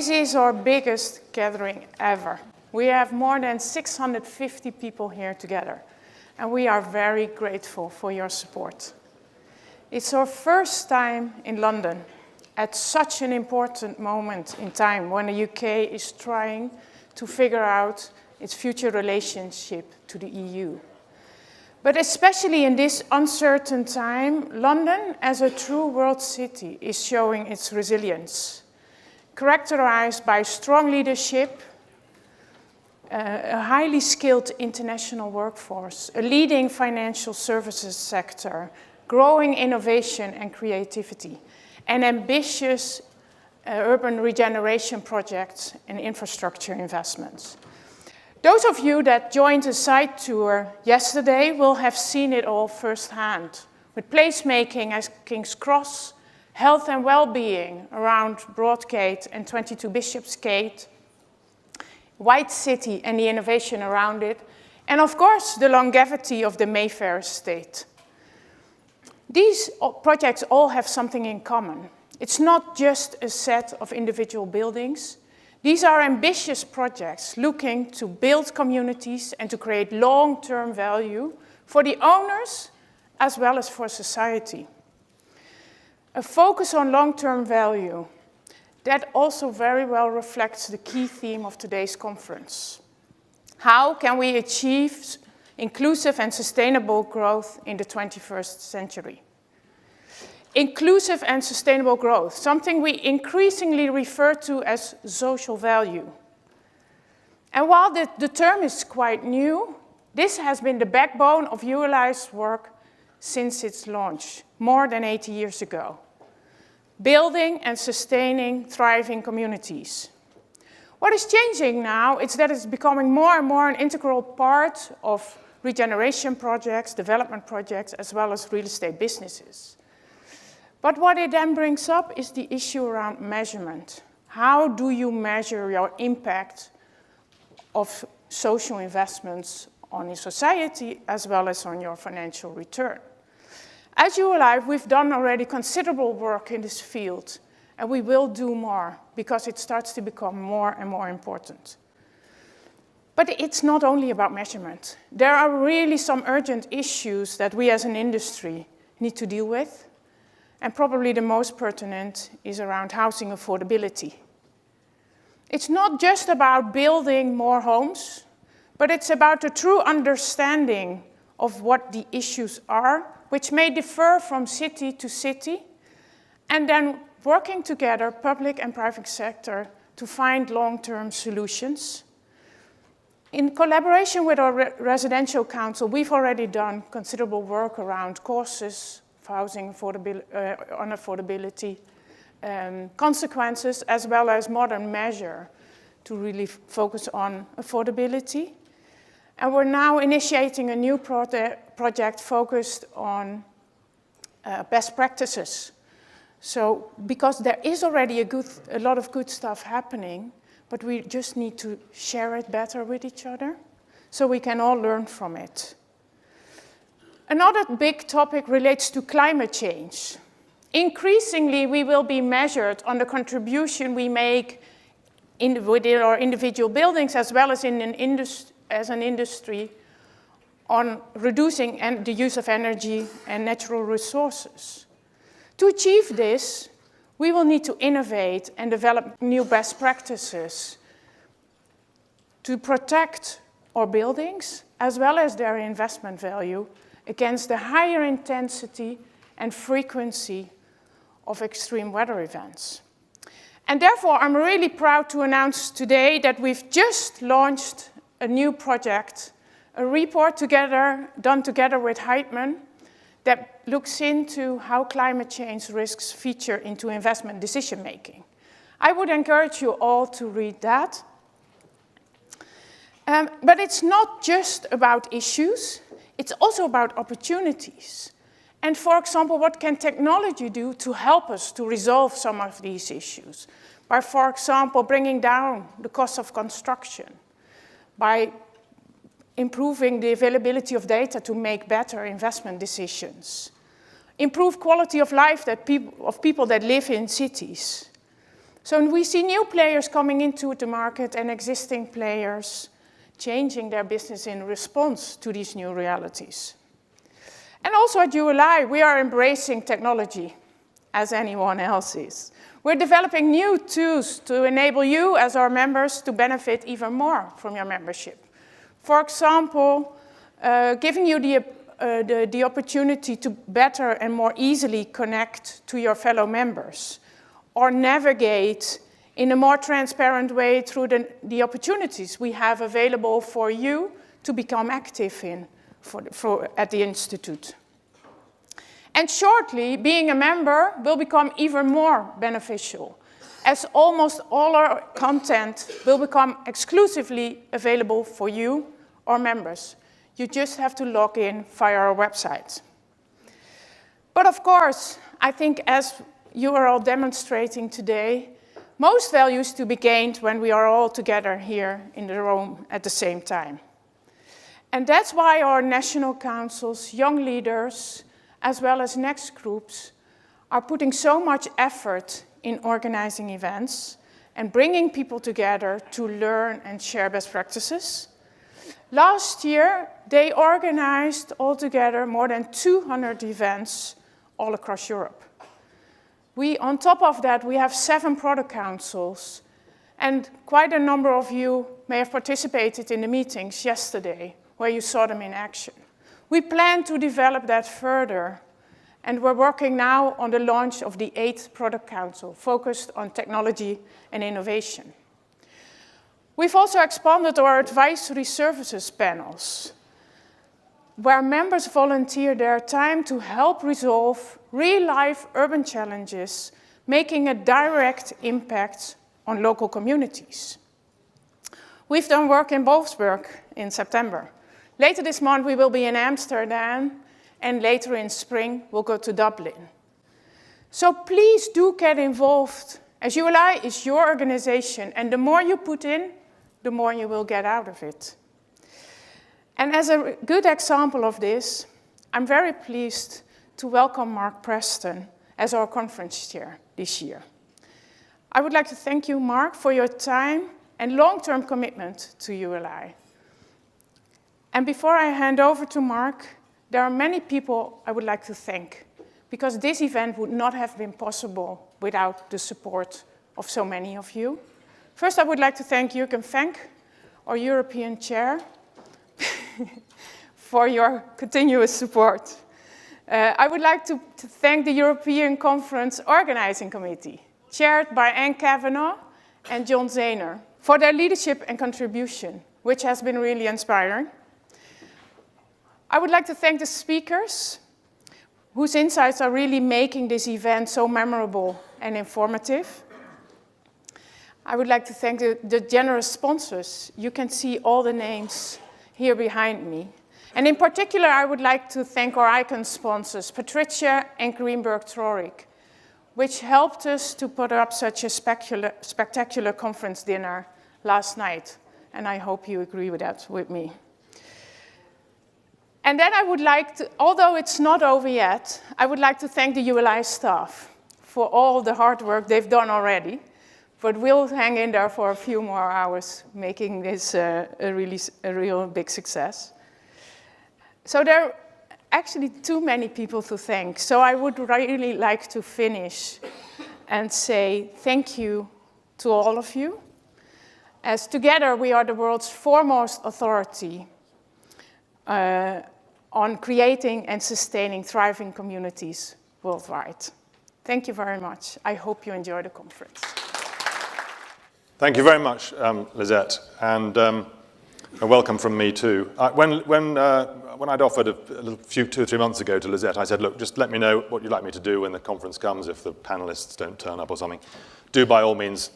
this is our biggest gathering ever. We have more than 650 people here together, and we are very grateful for your support. It's our first time in London at such an important moment in time when the UK is trying to figure out its future relationship to the EU. But especially in this uncertain time, London, as a true world city, is showing its resilience, characterized by strong leadership, a highly skilled international workforce, a leading financial services sector, growing innovation and creativity, and ambitious urban regeneration projects and infrastructure investments. Those of you that joined the site tour yesterday will have seen it all firsthand, with placemaking at King's Cross, health and well-being around Broadgate and 22 Bishopsgate, White City and the innovation around it, and of course the longevity of the Mayfair estate. These projects all have something in common. It's not just a set of individual buildings. These are ambitious projects looking to build communities and to create long-term value for the owners as well as for society. A focus on long-term value, that also very well reflects the key theme of today's conference. How can we achieve inclusive and sustainable growth in the 21st century? Inclusive and sustainable growth, something we increasingly refer to as social value. And while the term is quite new, this has been the backbone of Uli's work since its launch, more than 80 years ago. Building and sustaining thriving communities. What is changing now is that it's becoming more and more an integral part of regeneration projects, development projects, as well as real estate businesses. But what it then brings up is the issue around measurement. How do you measure your impact of social investments on your society as well as on your financial return? As Uli, we've done already considerable work in this field, and we will do more because it starts to become more and more important. But it's not only about measurement. There are really some urgent issues that we as an industry need to deal with. And probably the most pertinent is around housing affordability. It's not just about building more homes, but it's about a true understanding of what the issues are, which may differ from city to city, and then working together, public and private sector, to find long-term solutions. In collaboration with our residential council, we've already done considerable work around causes of housing unaffordability, consequences, as well as modern measure to really focus on affordability. And we're now initiating a new project focused on best practices. So, because there is already a lot of good stuff happening, but we just need to share it better with each other so we can all learn from it. Another big topic relates to climate change. Increasingly, we will be measured on the contribution we make within our individual buildings as well as as an industry on reducing the use of energy and natural resources. To achieve this, we will need to innovate and develop new best practices to protect our buildings as well as their investment value against the higher intensity and frequency of extreme weather events. And therefore, I'm really proud to announce today that we've just launched a new project, a report done together with Heitman, that looks into how climate change risks feature into investment decision-making. I would encourage you all to read that. But it's not just about issues. It's also about opportunities. And for example, what can technology do to help us to resolve some of these issues? By, for example, bringing down the cost of construction, by improving the availability of data to make better investment decisions, improve quality of life of people that live in cities, So we see new players coming into the market and existing players changing their business in response to these new realities. And also at ULI, we are embracing technology as anyone else is. We're developing new tools to enable you as our members to benefit even more from your membership. For example, giving you the opportunity to better and more easily connect to your fellow members, or navigate in a more transparent way through the opportunities we have available for you to become active in at the Institute. And shortly, being a member will become even more beneficial, as almost all our content will become exclusively available for you or members. You just have to log in via our website. But of course, I think as you are all demonstrating today, most value is to be gained when we are all together here in the room at the same time. And that's why our national councils, young leaders, as well as next groups, are putting so much effort in organizing events and bringing people together to learn and share best practices. Last year, they organized altogether more than 200 events all across Europe. On top of that, we have 7 product councils, and quite a number of you may have participated in the meetings yesterday, where you saw them in action. We plan to develop that further, and we're working now on the launch of the 8th product council, focused on technology and innovation. We've also expanded our advisory services panels, where members volunteer their time to help resolve real-life urban challenges, making a direct impact on local communities. We've done work in Wolfsburg in September. Later this month, we will be in Amsterdam, and later in spring, we'll go to Dublin. So please do get involved, as ULI is your organization, and the more you put in, the more you will get out of it. And as a good example of this, I'm very pleased to welcome Mark Preston as our conference chair this year. I would like to thank you, Mark, for your time and long-term commitment to ULI. And before I hand over to Mark, there are many people I would like to thank, because this event would not have been possible without the support of so many of you. First, I would like to thank Jürgen Fenk, our European chair, for your continuous support. I would like to thank the European Conference Organizing Committee, chaired by Anne Kavanagh and John Zehner, for their leadership and contribution, which has been really inspiring. I would like to thank the speakers, whose insights are really making this event so memorable and informative. I would like to thank the generous sponsors. You can see all the names here behind me. And in particular, I would like to thank our icon sponsors, Patricia and Greenberg Traurig, which helped us to put up such a spectacular conference dinner last night. And I hope you agree with that with me. And then I would like to, although it's not over yet, I would like to thank the ULI staff for all the hard work they've done already. But we'll hang in there for a few more hours, making this a real big success. So there are actually too many people to thank. So I would really like to finish and say thank you to all of you, as together we are the world's foremost authority on creating and sustaining thriving communities worldwide. Thank you very much. I hope you enjoy the conference. Thank you very much, Lisette, and welcome from me too. When I'd offered a few 2 or 3 months ago to Lisette, I said, look, just let me know what you'd like me to do when the conference comes if the panelists don't turn up or something. Do by all means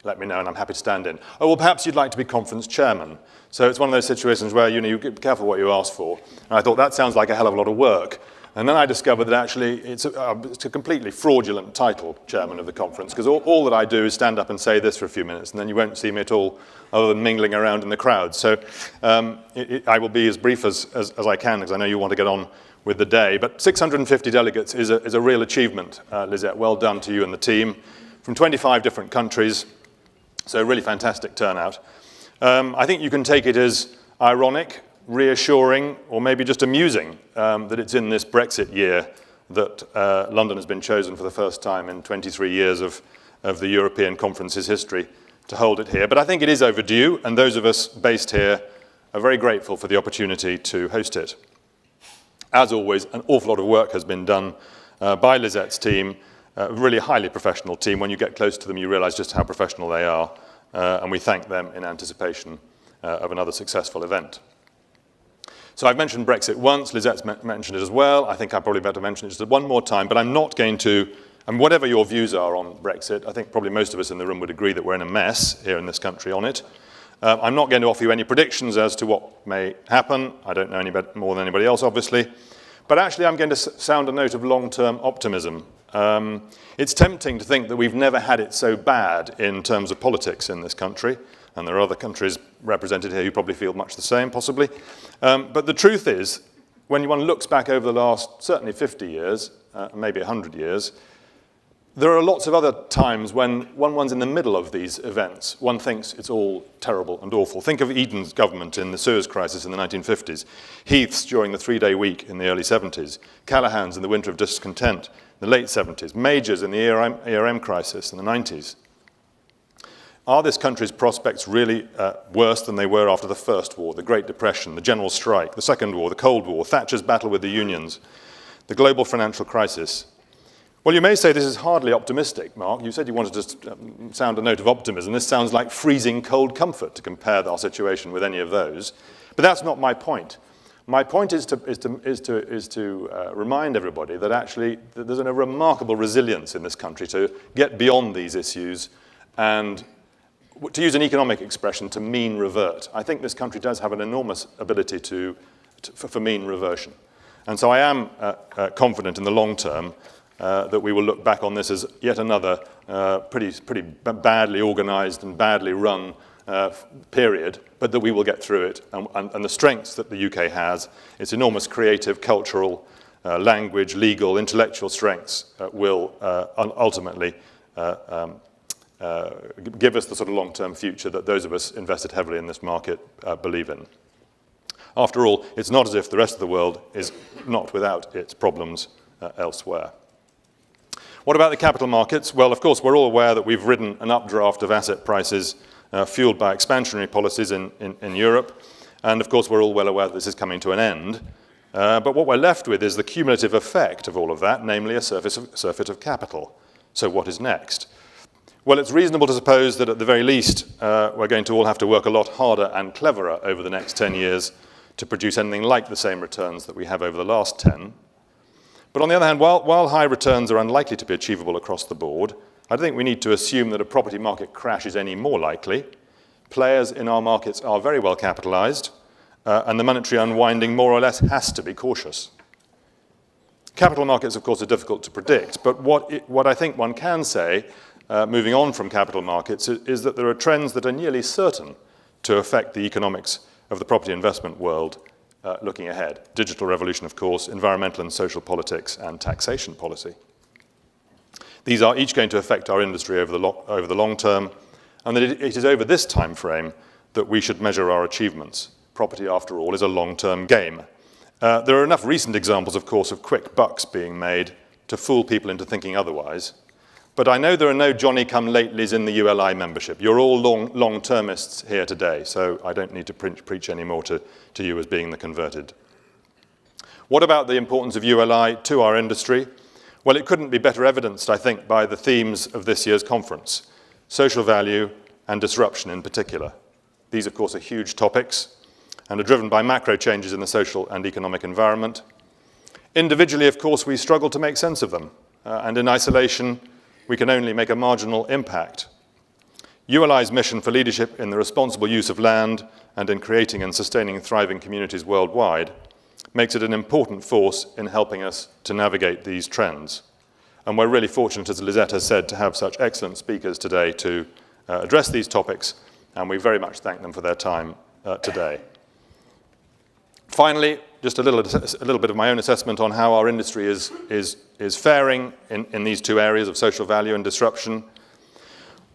let me know, and I'm happy to stand in. Oh, well, perhaps you'd like to be conference chairman. So it's one of those situations where you be careful what you ask for. And I thought that sounds like a hell of a lot of work. And then I discovered that actually it's a completely fraudulent title, chairman of the conference, because all that I do is stand up and say this for a few minutes, and then you won't see me at all other than mingling around in the crowd. So I will be as brief as I can, because I know you want to get on with the day. But 650 delegates is a real achievement, Lisette. Well done to you and the team from 25 different countries, so really fantastic turnout. I think you can take it as ironic, reassuring, or maybe just amusing that it's in this Brexit year that London has been chosen for the first time in 23 years of the European Conference's history to hold it here. But I think it is overdue, and those of us based here are very grateful for the opportunity to host it. As always, an awful lot of work has been done by Lisette's team, a really highly professional team. When you get close to them, you realize just how professional they are, and we thank them in anticipation of another successful event. So I've mentioned Brexit once, Lisette's mentioned it as well. I think I probably better mention it just one more time, but I'm not going to, and whatever your views are on Brexit, I think probably most of us in the room would agree that we're in a mess here in this country on it. I'm not going to offer you any predictions as to what may happen. I don't know any more than anybody else, obviously. But actually, I'm going to sound a note of long-term optimism. It's tempting to think that we've never had it so bad in terms of politics in this country, and there are other countries represented here who probably feel much the same, possibly. But the truth is, when one looks back over the last, certainly 50 years, maybe 100 years, there are lots of other times when one's in the middle of these events. One thinks it's all terrible and awful. Think of Eden's government in the Suez crisis in the 1950s, Heath's during the three-day week in the early 70s, Callaghan's in the winter of discontent in the late 70s, Major's in the ERM crisis in the 90s. Are this country's prospects really worse than they were after the First War, the Great Depression, the General Strike, the Second War, the Cold War, Thatcher's battle with the unions, the global financial crisis? Well, you may say this is hardly optimistic, Mark. You said you wanted to sound a note of optimism. This sounds like freezing cold comfort to compare our situation with any of those. But that's not my point. My point is to remind everybody that actually there's a remarkable resilience in this country to get beyond these issues and, to use an economic expression, to mean revert. I think this country does have an enormous ability for mean reversion. And so I am confident in the long term that we will look back on this as yet another pretty badly organized and badly run period, but that we will get through it. And the strengths that the UK has, its enormous creative, cultural, language, legal, intellectual strengths will ultimately give us the sort of long-term future that those of us invested heavily in this market believe in. After all, it's not as if the rest of the world is not without its problems elsewhere. What about the capital markets? Well, of course, we're all aware that we've ridden an updraft of asset prices fueled by expansionary policies in Europe. And of course, we're all well aware that this is coming to an end. But what we're left with is the cumulative effect of all of that, namely a surfeit of capital. So what is next? Well, it's reasonable to suppose that at the very least, we're going to all have to work a lot harder and cleverer over the next 10 years to produce anything like the same returns that we have over the last 10. But on the other hand, while high returns are unlikely to be achievable across the board, I don't think we need to assume that a property market crash is any more likely. Players in our markets are very well capitalized, and the monetary unwinding more or less has to be cautious. Capital markets, of course, are difficult to predict, but what I think one can say, moving on from capital markets, is that there are trends that are nearly certain to affect the economics of the property investment world looking ahead. Digital revolution, of course, environmental and social politics, and taxation policy. These are each going to affect our industry over the long term, and that it is over this time frame that we should measure our achievements. Property, after all, is a long-term game. There are enough recent examples, of course, of quick bucks being made to fool people into thinking otherwise. But I know there are no Johnny-come-latelys in the ULI membership. You're all long-termists here today, so I don't need to preach any more to you as being the converted. What about the importance of ULI to our industry? Well, it couldn't be better evidenced, I think, by the themes of this year's conference, social value and disruption in particular. These, of course, are huge topics and are driven by macro changes in the social and economic environment. Individually, of course, we struggle to make sense of them, and in isolation, we can only make a marginal impact. ULI's mission for leadership in the responsible use of land and in creating and sustaining thriving communities worldwide makes it an important force in helping us to navigate these trends. And we're really fortunate, as Lisette has said, to have such excellent speakers today to address these topics, and we very much thank them for their time today. Finally, just a little bit of my own assessment on how our industry is faring in these two areas of social value and disruption.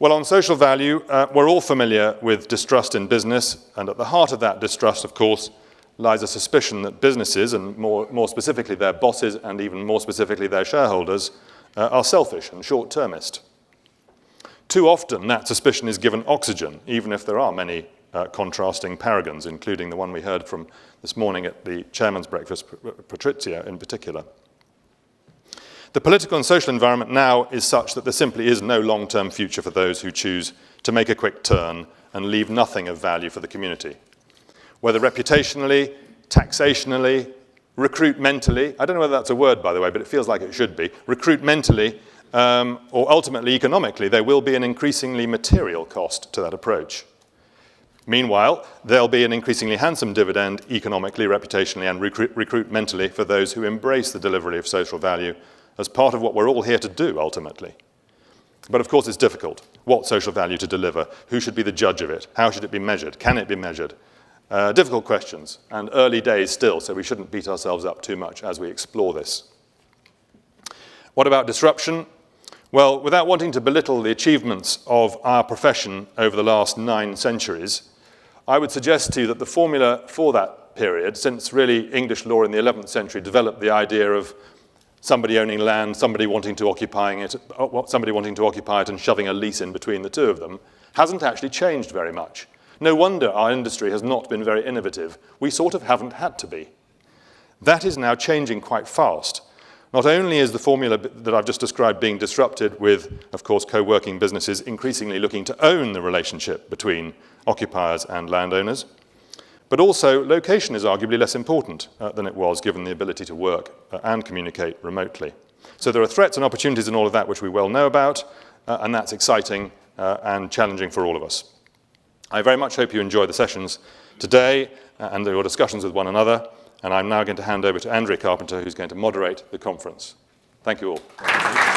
Well, on social value, we're all familiar with distrust in business, and at the heart of that distrust, of course, lies a suspicion that businesses, and more specifically their bosses, and even more specifically their shareholders, are selfish and short-termist. Too often, that suspicion is given oxygen, even if there are many contrasting paragons, including the one we heard from this morning at the chairman's breakfast, Patrizia in particular. The political and social environment now is such that there simply is no long-term future for those who choose to make a quick turn and leave nothing of value for the community. Whether reputationally, taxationally, recruitmentally, I don't know whether that's a word, by the way, but it feels like it should be, recruitmentally, or ultimately economically, there will be an increasingly material cost to that approach. Meanwhile, there'll be an increasingly handsome dividend economically, reputationally, and recruitmentally for those who embrace the delivery of social value as part of what we're all here to do, ultimately. But of course, it's difficult. What social value to deliver? Who should be the judge of it? How should it be measured? Can it be measured? Difficult questions, and early days still, so we shouldn't beat ourselves up too much as we explore this. What about disruption? Well, without wanting to belittle the achievements of our profession over the last 9 centuries, I would suggest to you that the formula for that period, since really English law in the 11th century developed the idea of somebody owning land, somebody wanting to occupy it and shoving a lease in between the two of them, hasn't actually changed very much. No wonder our industry has not been very innovative. We sort of haven't had to be. That is now changing quite fast. Not only is the formula that I've just described being disrupted with, of course, co-working businesses increasingly looking to own the relationship between occupiers and landowners, but also location is arguably less important than it was, given the ability to work and communicate remotely. So there are threats and opportunities in all of that which we well know about, and that's exciting and challenging for all of us. I very much hope you enjoy the sessions today and your discussions with one another, and I'm now going to hand over to Andrea Carpenter, who's going to moderate the conference. Thank you all.